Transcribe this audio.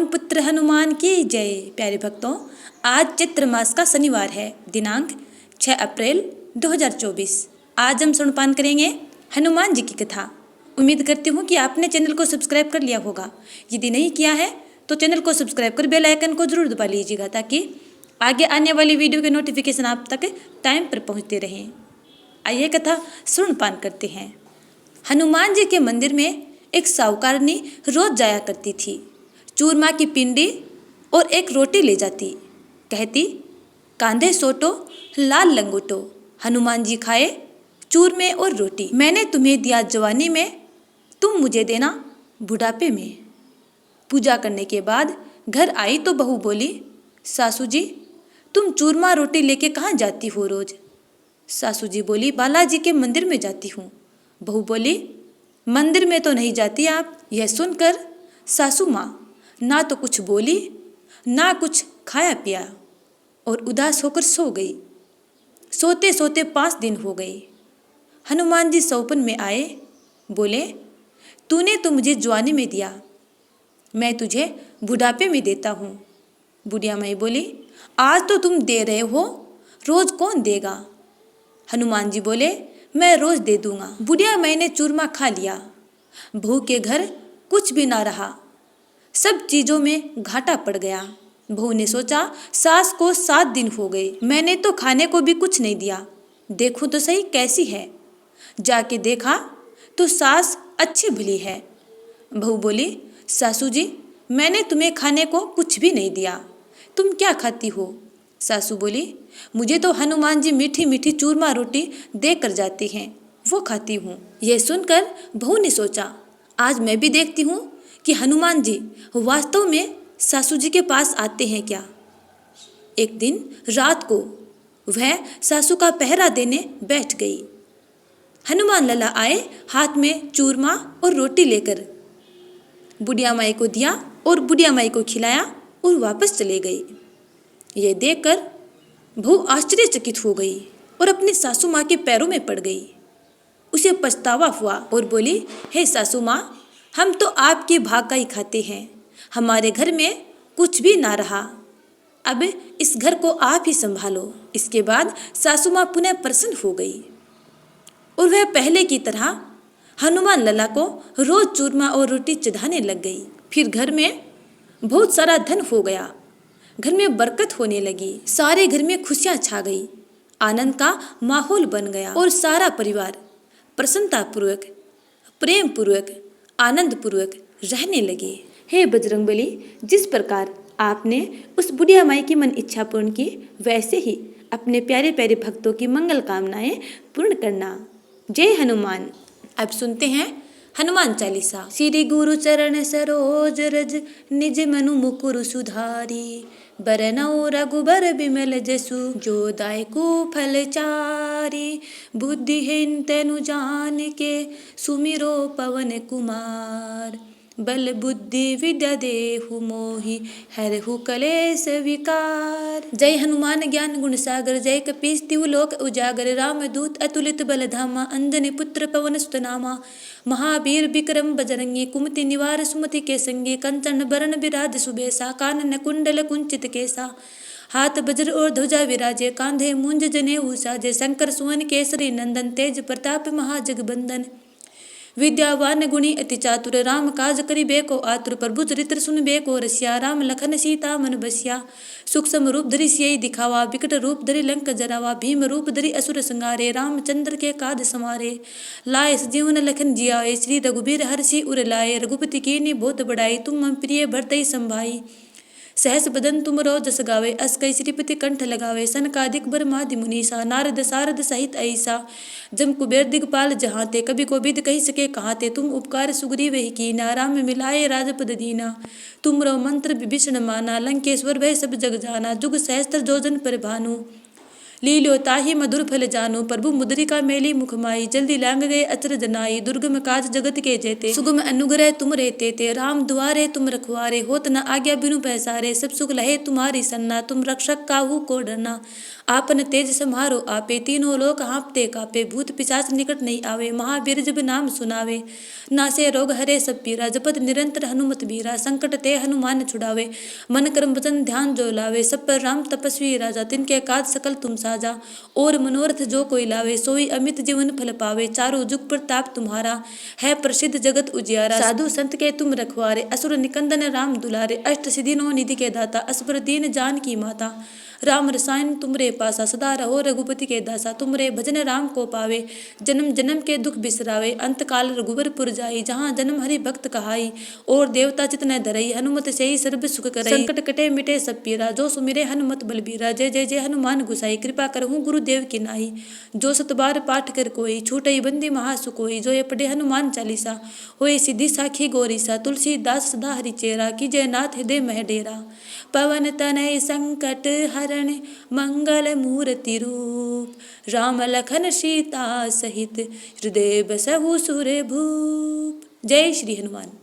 पवन पुत्र हनुमान की जय। प्यारे भक्तों, आज चैत्र मास का शनिवार है, दिनांक 6 अप्रैल 2024। आज हम सुनपान करेंगे हनुमान जी की कथा। उम्मीद करती हूँ कि आपने चैनल को सब्सक्राइब कर लिया होगा। यदि नहीं किया है तो चैनल को सब्सक्राइब कर बेल आइकन को जरूर दबा लीजिएगा, ताकि आगे आने वाली वीडियो के नोटिफिकेशन आप तक टाइम पर पहुँचते रहें। आइए कथा सुनपान करते हैं। हनुमान जी के मंदिर में एक साहूकारनी रोज जाया करती थी। चूरमा की पिंडी और एक रोटी ले जाती। कहती, कांधे सोटो लाल लंगोटो, हनुमान जी खाए चूरमे और रोटी। मैंने तुम्हें दिया जवानी में, तुम मुझे देना बुढ़ापे में। पूजा करने के बाद घर आई तो बहू बोली, सासू जी तुम चूरमा रोटी लेके कहाँ जाती हो रोज? सासू जी बोली, बालाजी के मंदिर में जाती हूँ। बहू बोली, मंदिर में तो नहीं जाती आप। यह सुनकर सासू माँ ना तो कुछ बोली, ना कुछ खाया पिया और उदास होकर सो गई। सोते सोते 5 दिन हो गए। हनुमान जी सौपन में आए, बोले, तूने तो मुझे जवानी में दिया, मैं तुझे बुढ़ापे में देता हूँ। बुढ़िया माई बोली, आज तो तुम दे रहे हो, रोज कौन देगा? हनुमान जी बोले, मैं रोज दे दूंगा। बुढ़िया माई ने चूरमा खा लिया। बहू के घर कुछ भी ना रहा, सब चीजों में घाटा पड़ गया। बहू ने सोचा, सास को 7 दिन हो गए, मैंने तो खाने को भी कुछ नहीं दिया, देखूं तो सही कैसी है। जाके देखा तो सास अच्छी भली है। बहू बोली, सासू जी मैंने तुम्हें खाने को कुछ भी नहीं दिया, तुम क्या खाती हो? सासू बोली, मुझे तो हनुमान जी मीठी मीठी चूरमा रोटी दे कर जाती हैं, वो खाती हूँ। यह सुनकर बहू ने सोचा, आज मैं भी देखती हूँ कि हनुमान जी वास्तव में सासू जी के पास आते हैं क्या। एक दिन रात को वह सासू का पहरा देने बैठ गई। हनुमान लला आए हाथ में चूरमा और रोटी लेकर। बुढ़िया माई को दिया और बुढ़िया माई को खिलाया और वापस चले गए। यह देखकर बहू आश्चर्यचकित हो गई और अपनी सासू माँ के पैरों में पड़ गई। उसे पछतावा हुआ और बोली, हे सासू माँ, हम तो आपके भाग का ही खाते हैं, हमारे घर में कुछ भी ना रहा, अब इस घर को आप ही संभालो। इसके बाद सासू माँ पुनः प्रसन्न हो गई और वह पहले की तरह हनुमान लला को रोज चूरमा और रोटी चढ़ाने लग गई। फिर घर में बहुत सारा धन हो गया, घर में बरकत होने लगी, सारे घर में खुशियाँ छा गई, आनंद का माहौल बन गया और सारा परिवार प्रसन्नतापूर्वक, प्रेम पूर्वक, आनंद पूर्वक रहने लगे। हे बजरंगबली, जिस प्रकार आपने उस बुढ़िया माई की मन इच्छा पूर्ण की, वैसे ही अपने प्यारे प्यारे भक्तों की मंगल कामनाएं पूर्ण करना। जय हनुमान। अब सुनते हैं हनुमान चालीसा। श्री गुरु चरण सरोज रज, निज मनु मुकुर सुधारी, बरनौ रघुबर बिमल जसु, जो दायको फल चारी। बुद्धिहीन तनु जान के, सुमिरो पवन कुमार, बल बुद्धि विद्या देहु मोहि, हरहु कलेश विकार। जय हनुमान ज्ञान गुण सागर, जय कपीस तिहु लोक उजागर, राम दूत अतुलित बल धामा, अंजनी पुत्र पवन सुत नामा। महावीर विक्रम बजरंगी, कुमति निवार सुमति के संगे, कंचन बरन बिराज सुबेसा, कानन कुंडल कुंचित केसा। हाथ वज्र और ध्वजा विराजे, कांधे मुंज जनेऊ साजे, शंकर सुवन केसरी नंदन, तेज प्रताप महाजगबंदन। विद्यावान गुणी अति चातुर, राम काज करिबे को आतुर, प्रभु चरित्र सुनबे को रसिया, राम लखन सीता मन बसिया। सूक्ष्म रूप धरि सियहि दिखावा, विकट रूप धरि लंक जरावा, भीम रूप धरि असुर संहारे, रामचंद्र के काज समारे। लाए सजीवन लखन जियाए, श्री रघुबीर हरषि उर लाए, रघुपति कीन्ही बहुत बड़ाई, तुम मम प्रिय भरतहि संभाई। सहस बदन तुम रो जस गावे, अस कई श्रीपति कंठ लगावे, सनकादिक ब्रह्मादि मुनीसा, नारद सारद सहित ऐसा। जम कुबेर दिगपाल जहांते, कभी को विद कही सके कहाते, तुम उपकार सुग्रीव ही कीना, राम मिलाए राजपद दीना। तुम रो मंत्र विभीषण माना, लंकेश्वर भय सब जग जाना, जुग सहस्त्र जोजन पर भानु। लीलो ताहि मधुर फल जानो, प्रभु मुद्रिका मेली मुखमाई, जल्दी लांग गए अचरज नाई, दुर्गम काज जगत के जेते, सुगम अनुग्रह तुम रहते ते, राम दुआरे तुम रखवारे, होत न आज्ञा बिनु पैसारे, सब सुख लहे तुम्हारी सन्ना, तुम रक्षक काहू को डरना, आपन तेज सम्हारो आपे, तीनों लोक हाँपते कापे, भूत पिशाच निकट नहीं आवे, महावीर जब नाम सुनावे, नासे रोग हरे सब पीरा, जपत निरंतर हनुमत बीरा, संकट ते हनुमान छुड़ावे, मन कर्म वचन ध्यान जो लावे, सब पर राम तपस्वी राजा, तिनके काज सकल तुम साजा, और मनोरथ जो कोई लावे, सोई अमित जीवन फल पावे, चारों जुग प्रताप तुम्हारा, है प्रसिद्ध जगत उजियारा, साधु संत के तुम रखवारे, असुर निकंदन राम दुलारे, अष्ट सिद्धि नौ निधि के दाता, असबर दीन जान की माता, राम रसायन तुमरे पासा, सदा रहो रघुपति के दासा, तुमरे भजन राम को पावे, जन्म जन्म के दुख बिसरावे, अंत काल रघुबरपुर जाई, जहाँ जन्म हरि भक्त कहाई, और देवता चित न धरई, हनुमत से ही सर्व सुख करई, संकट कटे मिटे सब पीरा, जो सुमिरे हनुमत बलबीरा, जय जय जय हनुमान गुसाई, कृपा करहूँ गुरुदेव की नाई, जो सत बार पाठ कर कोई, छूटई बंदी महासुकोई, जो ये पढ़े हनुमान चालीसा, होए सिद्धि साखी गौरीसा, तुलसीदास सदा हरि चेरा, की जय नाथ हृदय मह डेरा, पवन तनय संकट हरण मंगल मूर्ति रूप, राम लखन सीता सहित हृदय बसहु सुर भूप। जय श्री हनुमान।